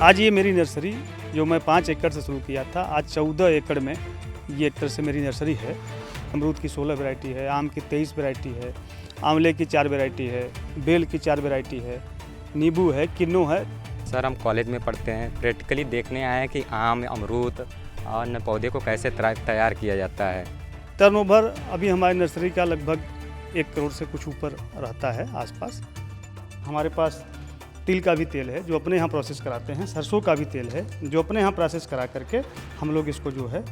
आज ये मेरी नर्सरी जो मैं 5 एकड़ से शुरू किया था, आज 14 एकड़ में ये एकड़ से मेरी नर्सरी है। अमरूद की 16 वैरायटी है, आम की 23 वैरायटी है, आंवले की 4 वैरायटी है, बेल की 4 वैरायटी है, नींबू है, किन्नू है। सर हम कॉलेज में पढ़ते हैं, प्रैक्टिकली देखने आए हैं कि आम, अमरूद और अन्य पौधे को कैसे तैयार किया जाता है। टर्नओवर अभी हमारी नर्सरी का लगभग 1 करोड़ से कुछ ऊपर रहता है आसपास। हमारे पास तिल का भी तेल है जो अपने यहाँ प्रोसेस कराते हैं, सरसों का भी तेल है जो अपने यहाँ प्रोसेस करा करके हम लोग इसको जो है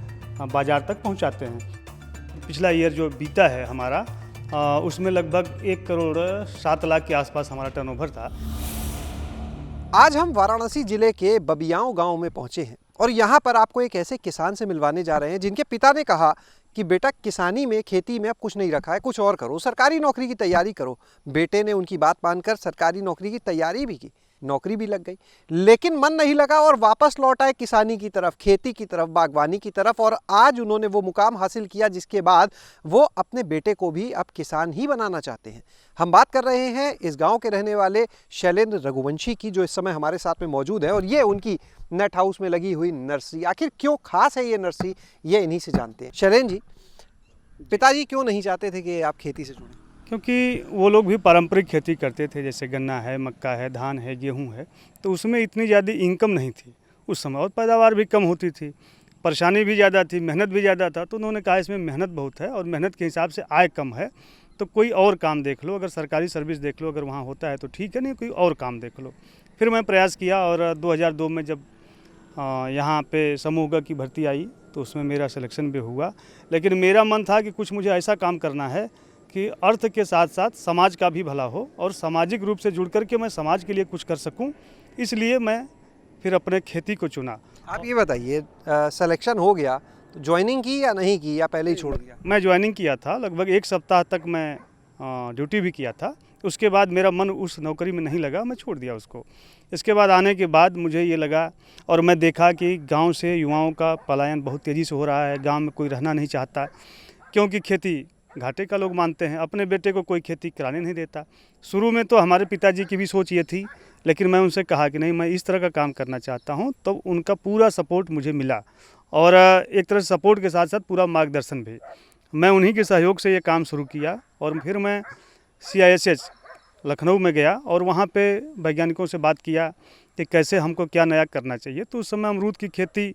बाज़ार तक पहुँचाते हैं। पिछला ईयर जो बीता है हमारा उसमें लगभग 1 करोड़ 7 लाख के आसपास हमारा टर्नओवर था। आज हम वाराणसी जिले के बबियाओं गांव में पहुंचे हैं और यहाँ पर आपको एक ऐसे किसान से मिलवाने जा रहे हैं जिनके पिता ने कहा कि बेटा किसानी में, खेती में अब कुछ नहीं रखा है, कुछ और करो, सरकारी नौकरी की तैयारी करो। बेटे ने उनकी बात मानकर सरकारी नौकरी की तैयारी भी की, नौकरी भी लग गई, लेकिन मन नहीं लगा और वापस लौट आए किसानी की तरफ, खेती की तरफ, बागवानी की तरफ। और आज उन्होंने वो मुकाम हासिल किया जिसके बाद वो अपने बेटे को भी अब किसान ही बनाना चाहते हैं। हम बात कर रहे हैं इस गांव के रहने वाले शैलेंद्र रघुवंशी की, जो इस समय हमारे साथ में मौजूद है। और ये उनकी नेट हाउस में लगी हुई नर्सरी, आखिर क्यों खास है ये नर्सरी, ये इन्हीं से जानते हैं। शैलेंद्र जी, पिताजी क्यों नहीं चाहते थे कि आप खेती से जुड़ें? क्योंकि वो लोग भी पारंपरिक खेती करते थे, जैसे गन्ना है, मक्का है, धान है, गेहूं है, तो उसमें इतनी ज़्यादा इनकम नहीं थी उस समय और पैदावार भी कम होती थी, परेशानी भी ज़्यादा थी, मेहनत भी ज़्यादा था। तो उन्होंने कहा इसमें मेहनत बहुत है और मेहनत के हिसाब से आय कम है, तो कोई और काम देख लो, अगर सरकारी सर्विस देख लो, अगर वहाँ होता है तो ठीक है, नहीं कोई और काम देख लो। फिर मैं प्रयास किया और 2002 में जब यहाँ पे समूह की भर्ती आई तो उसमें मेरा सिलेक्शन भी हुआ। लेकिन मेरा मन था कि कुछ मुझे ऐसा काम करना है कि अर्थ के साथ साथ समाज का भी भला हो और सामाजिक रूप से जुड़ करके मैं समाज के लिए कुछ कर सकूं, इसलिए मैं फिर अपने खेती को चुना। आप ये बताइए, सिलेक्शन हो गया तो ज्वाइनिंग की या नहीं की, या पहले ही छोड़ दिया? मैं ज्वाइनिंग किया था, लगभग 1 सप्ताह तक मैं ड्यूटी भी किया था। उसके बाद मेरा मन उस नौकरी में नहीं लगा, मैं छोड़ दिया उसको। इसके बाद आने के बाद मुझे ये लगा और मैं देखा कि गांव से युवाओं का पलायन बहुत तेज़ी से हो रहा है, गांव में कोई रहना नहीं चाहता, क्योंकि खेती घाटे का लोग मानते हैं, अपने बेटे को कोई खेती कराने नहीं देता। शुरू में तो हमारे पिताजी की भी सोच ये थी, लेकिन मैं उनसे कहा कि नहीं, मैं इस तरह का काम करना चाहता हूँ, तो उनका पूरा सपोर्ट मुझे मिला और एक तरह से सपोर्ट के साथ साथ पूरा मार्गदर्शन भी। मैं उन्हीं के सहयोग से ये काम शुरू किया और फिर मैं CISH लखनऊ में गया और वहाँ पे वैज्ञानिकों से बात किया कि कैसे हमको क्या नया करना चाहिए। तो उस समय अमरूद की खेती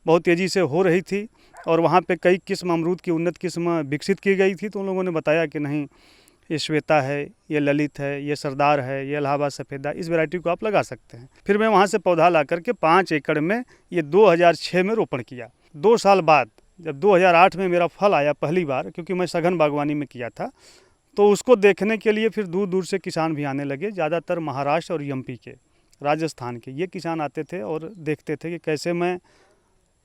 बहुत तेज़ी से हो रही थी और वहाँ पे कई किस्म अमरूद की उन्नत किस्म विकसित की गई थी। तो उन लोगों ने बताया कि नहीं, ये श्वेता है, ये ललित है, ये सरदार है, ये इलाहाबाद सफ़ेदा, इस वैरायटी को आप लगा सकते हैं। फिर मैं वहाँ से पौधा ला करके 5 एकड़ में ये 2006 में रोपण किया। 2 साल बाद जब 2008 में मेरा फल आया पहली बार, क्योंकि मैं सघन बागवानी में किया था, तो उसको देखने के लिए फिर दूर दूर से किसान भी आने लगे। ज़्यादातर महाराष्ट्र और MP के, राजस्थान के ये किसान आते थे और देखते थे कि कैसे मैं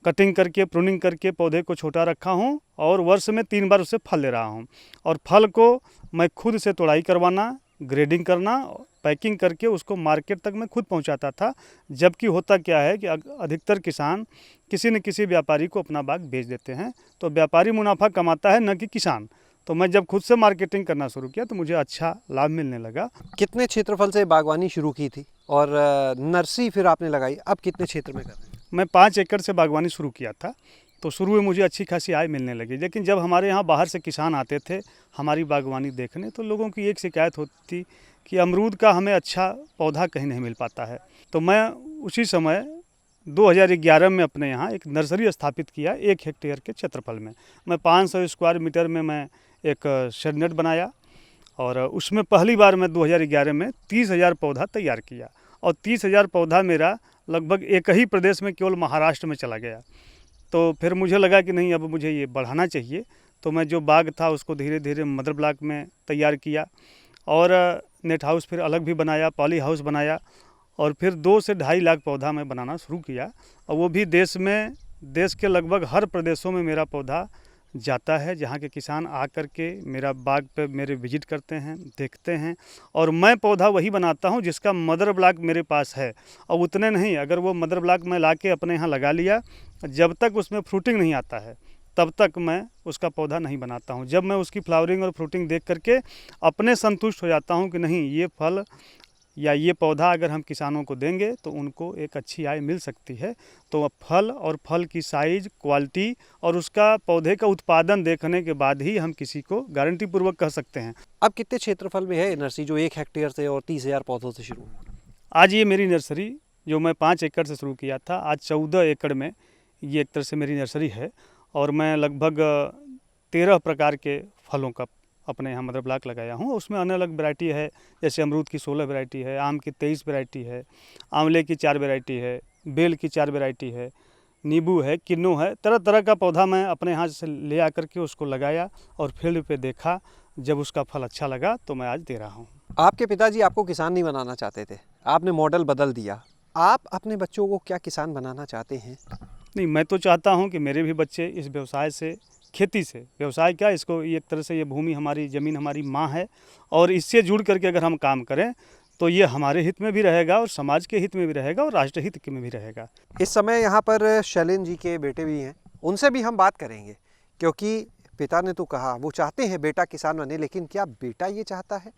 कटिंग करके, प्रूनिंग करके पौधे को छोटा रखा हूँ और वर्ष में 3 बार उससे फल ले रहा हूँ। और फल को मैं खुद से तोड़ाई करवाना, ग्रेडिंग करना, पैकिंग करके उसको मार्केट तक मैं खुद पहुँचाता था। जबकि होता क्या है कि अधिकतर किसान किसी न किसी व्यापारी को अपना बाग बेच देते हैं, तो व्यापारी मुनाफा कमाता है, न कि किसान। तो मैं जब खुद से मार्केटिंग करना शुरू किया तो मुझे अच्छा लाभ मिलने लगा। कितने क्षेत्रफल से बागवानी शुरू की थी और नर्सरी फिर आपने लगाई, अब कितने क्षेत्र में कर रहे हैं? मैं 5 एकड़ से बागवानी शुरू किया था, तो शुरू में मुझे अच्छी खासी आय मिलने लगी। लेकिन जब हमारे यहाँ बाहर से किसान आते थे हमारी बागवानी देखने, तो लोगों की एक शिकायत होती थी कि अमरूद का हमें अच्छा पौधा कहीं नहीं मिल पाता है। तो मैं उसी समय 2011 में अपने यहाँ एक नर्सरी स्थापित किया 1 हेक्टेयर के क्षेत्रफल में। मैं 500 स्क्वायर मीटर में मैं एक शेड नेट बनाया और उसमें पहली बार मैं 2011 में 30,000 पौधा तैयार किया और 30,000 पौधा मेरा लगभग एक ही प्रदेश में, केवल महाराष्ट्र में चला गया। तो फिर मुझे लगा कि नहीं, अब मुझे ये बढ़ाना चाहिए। तो मैं जो बाग था उसको धीरे धीरे मदर ब्लॉक में तैयार किया और नेट हाउस फिर अलग भी बनाया, पॉली हाउस बनाया और फिर 2 से 2.5 लाख पौधा मैं बनाना शुरू किया। और वो भी देश के लगभग हर प्रदेशों में मेरा पौधा जाता है, जहाँ के किसान आकर के मेरा बाग पे मेरे विजिट करते हैं, देखते हैं। और मैं पौधा वही बनाता हूँ जिसका मदर ब्लॉक मेरे पास है। और उतने नहीं, अगर वो मदर ब्लॉक मैं लाके अपने यहाँ लगा लिया, जब तक उसमें फ्रूटिंग नहीं आता है तब तक मैं उसका पौधा नहीं बनाता हूँ। जब मैं उसकी फ्लावरिंग और फ्रूटिंग देख करके अपने संतुष्ट हो जाता हूँ कि नहीं, ये फल या ये पौधा अगर हम किसानों को देंगे तो उनको एक अच्छी आय मिल सकती है। तो फल और फल की साइज, क्वालिटी और उसका पौधे का उत्पादन देखने के बाद ही हम किसी को गारंटी पूर्वक कह सकते हैं। अब कितने क्षेत्रफल में है नर्सरी जो 1 हेक्टेयर से और 30,000 पौधों से शुरू हुई? आज ये मेरी नर्सरी जो मैं 5 एकड़ से शुरू किया था, आज 14 एकड़ में ये एक तरह से मेरी नर्सरी है। और मैं लगभग 13 प्रकार के फलों का अपने यहाँ मदर ब्लॉक लगाया हूँ। उसमें अलग अलग वैरायटी है, जैसे अमरूद की 16 वैरायटी है, आम की 23 वैरायटी है, आंवले की 4 वैरायटी है, बेल की 4 वैरायटी है, नींबू है, किन्नू है। तरह तरह का पौधा मैं अपने यहाँ से ले आकर के उसको लगाया और फील्ड पे देखा। जब उसका फल अच्छा लगा तो मैं आज दे रहा हूँ। आपके पिताजी आपको किसान नहीं बनाना चाहते थे, आपने मॉडल बदल दिया। आप अपने बच्चों को क्या किसान बनाना चाहते हैं? नहीं, मैं तो चाहता हूँ कि मेरे भी बच्चे इस व्यवसाय से, खेती से, व्यवसाय क्या, इसको एक तरह से ये भूमि हमारी, ज़मीन हमारी माँ है और इससे जुड़ करके अगर हम काम करें तो ये हमारे हित में भी रहेगा और समाज के हित में भी रहेगा और राष्ट्र हित में भी रहेगा। इस समय यहाँ पर शैलेंद्र जी के बेटे भी हैं, उनसे भी हम बात करेंगे, क्योंकि पिता ने तो कहा वो चाहते हैं बेटा किसान बने, लेकिन क्या बेटा ये चाहता है?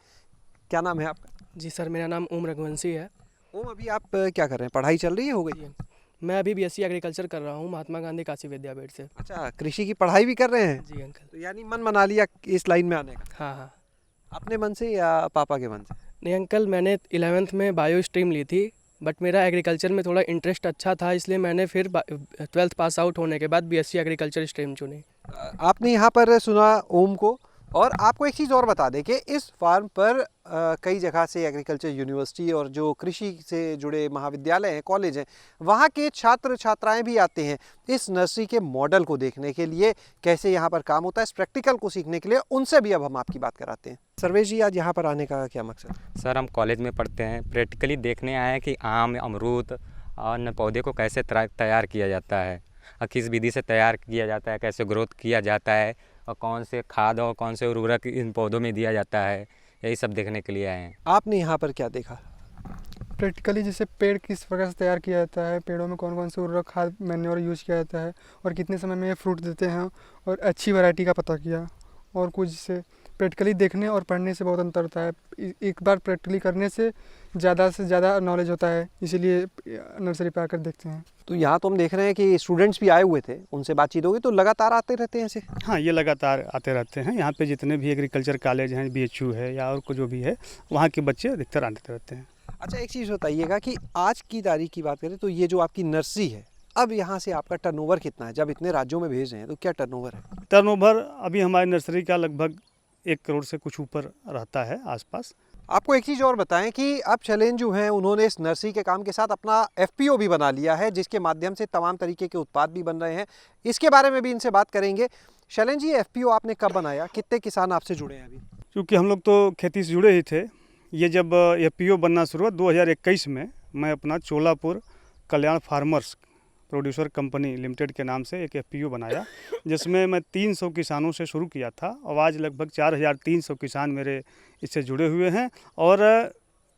क्या नाम है आपका? जी सर, मेरा नाम ओम रघुवंशी है। ओम, अभी आप क्या कर रहे हैं? पढ़ाई चल रही है, हो गई? जी, मैं अभी BSc एग्रीकल्चर कर रहा हूँ महात्मा गांधी काशी विद्यापीठ से। अच्छा, कृषि की पढ़ाई भी कर रहे हैं? जी अंकल। तो यानी मन बना लिया इस लाइन में आने का? हाँ हाँ। अपने मन से या पापा के मन से? नहीं अंकल, मैंने 11th में बायो स्ट्रीम ली थी, बट मेरा एग्रीकल्चर में थोड़ा इंटरेस्ट अच्छा था, इसलिए मैंने फिर 12th पास आउट होने के बाद BSc एग्रीकल्चर स्ट्रीम चुनी। आपने यहाँ पर सुना ओम को, और आपको एक चीज़ और बता दें कि इस फार्म पर कई जगह से एग्रीकल्चर यूनिवर्सिटी और जो कृषि से जुड़े महाविद्यालय हैं, कॉलेज हैं, वहाँ के छात्र छात्राएं भी आते हैं इस नर्सरी के मॉडल को देखने के लिए, कैसे यहाँ पर काम होता है, इस प्रैक्टिकल को सीखने के लिए। उनसे भी अब हम आपकी बात कराते हैं। सर्वेश जी, आज यहाँ पर आने का क्या मकसद? सर, हम कॉलेज में पढ़ते हैं, प्रैक्टिकली देखने आए हैं कि आम, अमरूद और अन्य पौधे को कैसे तैयार किया जाता है और किस विधि से तैयार किया जाता है, कैसे ग्रोथ किया जाता है और कौन से खाद और कौन से उर्वरक इन पौधों में दिया जाता है, यही सब देखने के लिए आए हैं। आपने यहाँ पर क्या देखा? प्रैक्टिकली जैसे पेड़ किस प्रकार से तैयार किया जाता है, पेड़ों में कौन कौन से उर्वरक, खाद, मैन्योर यूज किया जाता है और कितने समय में ये फ्रूट देते हैं, और अच्छी वैरायटी का पता किया। और कुछ से प्रैक्टिकली देखने और पढ़ने से बहुत अंतर होता है। एक बार प्रैक्टिकली करने से ज़्यादा नॉलेज होता है, इसीलिए नर्सरी पे आकर देखते हैं। तो यहाँ तो हम देख रहे हैं कि स्टूडेंट्स भी आए हुए थे, उनसे बातचीत होगी, तो लगातार आते रहते हैं ऐसे? हाँ, ये लगातार आते रहते हैं। यहाँ पे जितने भी एग्रीकल्चर कॉलेज हैं, BHU है या और कुछ जो भी है, वहाँ के बच्चे अधिकतर आते रहते हैं। अच्छा, एक चीज़ बताइएगा कि आज की तारीख की बात करें तो ये जो आपकी नर्सरी है, अब यहाँ से आपका टर्नओवर कितना है? जब इतने राज्यों में भेज रहे हैं तो क्या टर्नओवर है? टर्नओवर अभी हमारी नर्सरी का लगभग 1 करोड़ से कुछ ऊपर रहता है आसपास। आपको एक चीज़ और बताएं कि अब शैलेंद्र जो हैं उन्होंने इस नर्सरी के काम के साथ अपना FPO भी बना लिया है, जिसके माध्यम से तमाम तरीके के उत्पाद भी बन रहे हैं। इसके बारे में भी इनसे बात करेंगे। शैलेंद्र जी, FPO आपने कब बनाया? कितने किसान आपसे जुड़े हैं अभी? क्योंकि हम लोग तो खेती से जुड़े ही थे। ये जब FPO बनना शुरू हुआ 2021 में, मैं अपना चोलापुर कल्याण फार्मर्स प्रोड्यूसर कंपनी लिमिटेड के नाम से एक FPO बनाया, जिसमें मैं 300 किसानों से शुरू किया था और आज लगभग 4300 किसान मेरे इससे जुड़े हुए हैं और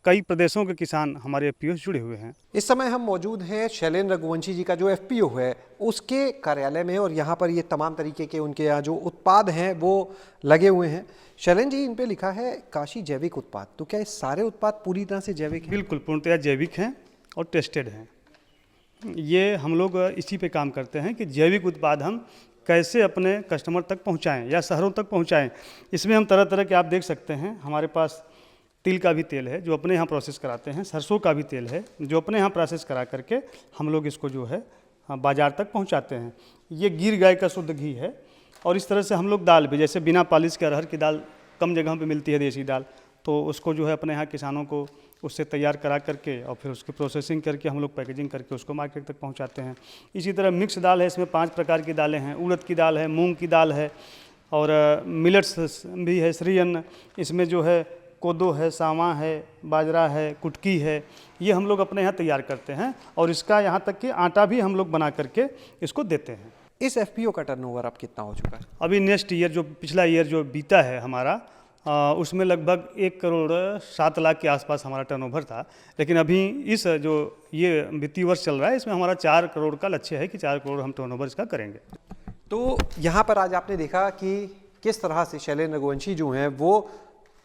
कई प्रदेशों के किसान हमारे FPO से जुड़े हुए हैं। इस समय हम मौजूद हैं शैलेंद्र रघुवंशी जी का जो FPO है उसके कार्यालय में, और यहाँ पर ये तमाम तरीके के उनके यहाँ जो उत्पाद हैं वो लगे हुए हैं। शैलेंद्र जी, इन पे लिखा है काशी जैविक उत्पाद, तो क्या ये सारे उत्पाद पूरी तरह से जैविक हैं? बिल्कुल, पूर्णतया जैविक हैं और टेस्टेड हैं। ये हम लोग इसी पे काम करते हैं कि जैविक उत्पाद हम कैसे अपने कस्टमर तक पहुंचाएं या शहरों तक पहुंचाएं। इसमें हम तरह तरह के, आप देख सकते हैं, हमारे पास तिल का भी तेल है जो अपने यहाँ प्रोसेस कराते हैं, सरसों का भी तेल है जो अपने यहाँ प्रोसेस करा करके हम लोग इसको जो है बाज़ार तक पहुँचाते हैं। ये गिर गाय का शुद्ध घी है। और इस तरह से हम लोग दाल भी, जैसे बिना पालिश के अरहर की दाल कम जगह पे मिलती है, देसी दाल, तो उसको जो है अपने यहाँ किसानों को उससे तैयार करा करके और फिर उसकी प्रोसेसिंग करके हम लोग पैकेजिंग करके उसको मार्केट तक पहुँचाते हैं। इसी तरह मिक्स दाल है, इसमें 5 प्रकार की दालें हैं। उड़द की दाल है, मूंग की दाल है और मिलेट्स भी है, श्री अन्न, इसमें जो है कोदो है, सावा है, बाजरा है, कुटकी है, ये हम लोग अपने यहाँ तैयार करते हैं और इसका यहाँ तक कि आटा भी हम लोग बना करके इसको देते हैं। इस FPO का टर्नओवर अब कितना हो चुका है? अभी नेक्स्ट ईयर, जो पिछला ईयर जो बीता है हमारा, उसमें लगभग 1 करोड़ 7 लाख के आसपास हमारा टर्नओवर था। लेकिन अभी इस जो ये वित्तीय वर्ष चल रहा है, इसमें हमारा 4 करोड़ का लक्ष्य है कि 4 करोड़ हम टर्नओवर इसका करेंगे। तो यहाँ पर आज आपने देखा कि किस तरह से शैलेंद्र रघुवंशी जो हैं वो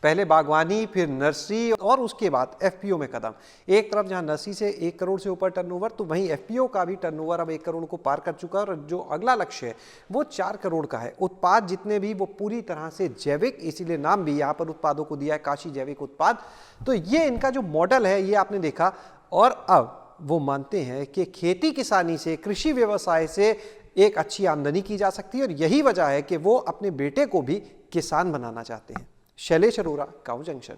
पहले बागवानी, फिर नर्सरी और उसके बाद एफपीओ में कदम। एक तरफ जहां नर्सरी से 1 करोड़ से ऊपर टर्नओवर, तो वहीं एफपीओ का भी टर्नओवर अब 1 करोड़ को पार कर चुका है और जो अगला लक्ष्य है वो 4 करोड़ का है। उत्पाद जितने भी वो पूरी तरह से जैविक, इसीलिए नाम भी यहाँ पर उत्पादों को दिया है काशी जैविक उत्पाद। तो ये इनका जो मॉडल है ये आपने देखा, और अब वो मानते हैं कि खेती किसानी से, कृषि व्यवसाय से एक अच्छी आमदनी की जा सकती है और यही वजह है कि वो अपने बेटे को भी किसान बनाना चाहते हैं। शैलेश अरोरा, गाँव जंक्शन।